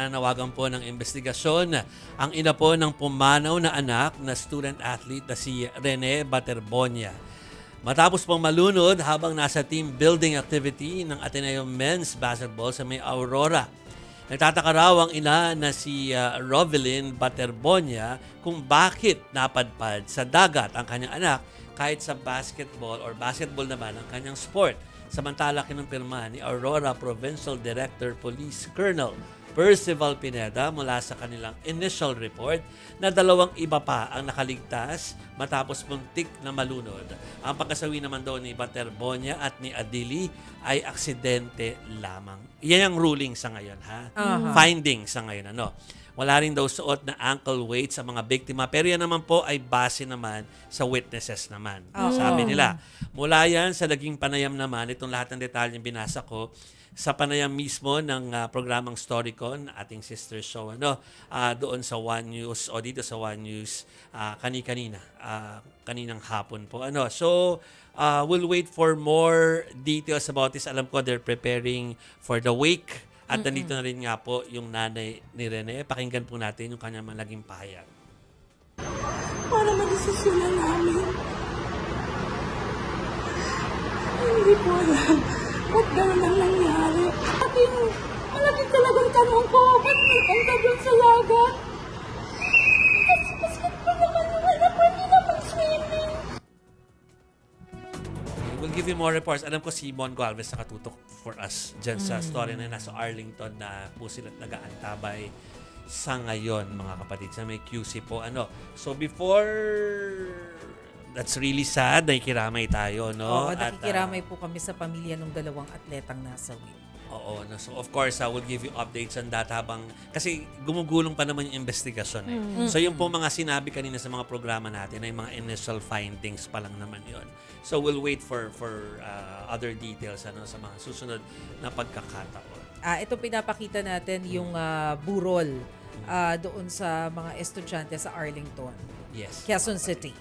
pinanawagan po ng investigasyon ang ina po ng pumanaw na anak na student-athlete na si Rene Baterbonia. Matapos pong malunod habang nasa team building activity ng Ateneo Men's Basketball sa may Aurora. Nagtataka raw ang ina na si Rovelyn Baterbonia kung bakit napadpad sa dagat ang kanyang anak kahit sa basketball naman ang kanyang sport. Samantala kinumpirma ni Aurora Provincial Director Police Colonel Percival Pineda mula sa kanilang initial report na 2 iba pa ang nakaligtas matapos muntik na malunod. Ang pagkasawi naman daw ni Baterbonia at ni Adili ay aksidente lamang. Yan ang ruling sa ngayon, ha? Finding sa ngayon, ano? Wala rin daw suot na ankle weight sa mga biktima. Pero yan naman po ay base naman sa witnesses naman. Sabi nila. Mula yan sa naging panayam naman, itong lahat ng detalyeng binasa ko, sa panayam mismo ng programang Storycon, ating sister show, doon sa One News o dito sa One News kaninang hapon po. So, we'll wait for more details about this. Alam ko they're preparing for the wake. At nandito na rin nga po yung nanay ni Rene. Pakinggan po natin yung kanyang naging pahayag. Para madesisyonan namin. Hindi ko alam ba't gano'n ang nangyari. Malaking talagang tanong ko, ba't nagpunta doon sa lagat? Kasi basketball naman yung anak ko, hindi naman swimming. We'll give you more reports. Alam ko si Mon Galvez nakatutok for us dyan sa story na nasa Arlington na po sila nag-aantabay sa ngayon, mga kapatid. Sa may QC po. So before... That's really sad. Nakikiramay tayo, no? Oo, nakikiramay po kami sa pamilya ng 2 atletang nasawi. Oo. So, of course, we'll give you updates on that habang... Kasi gumugulong pa naman yung investigasyon. So, yung po mga sinabi kanina sa mga programa natin ay mga initial findings pa lang naman yon. So, we'll wait for other details sa mga susunod na pagkakataon. Ito pinapakita natin yung burol doon sa mga estudyante sa Arlington, Yes. Quezon City.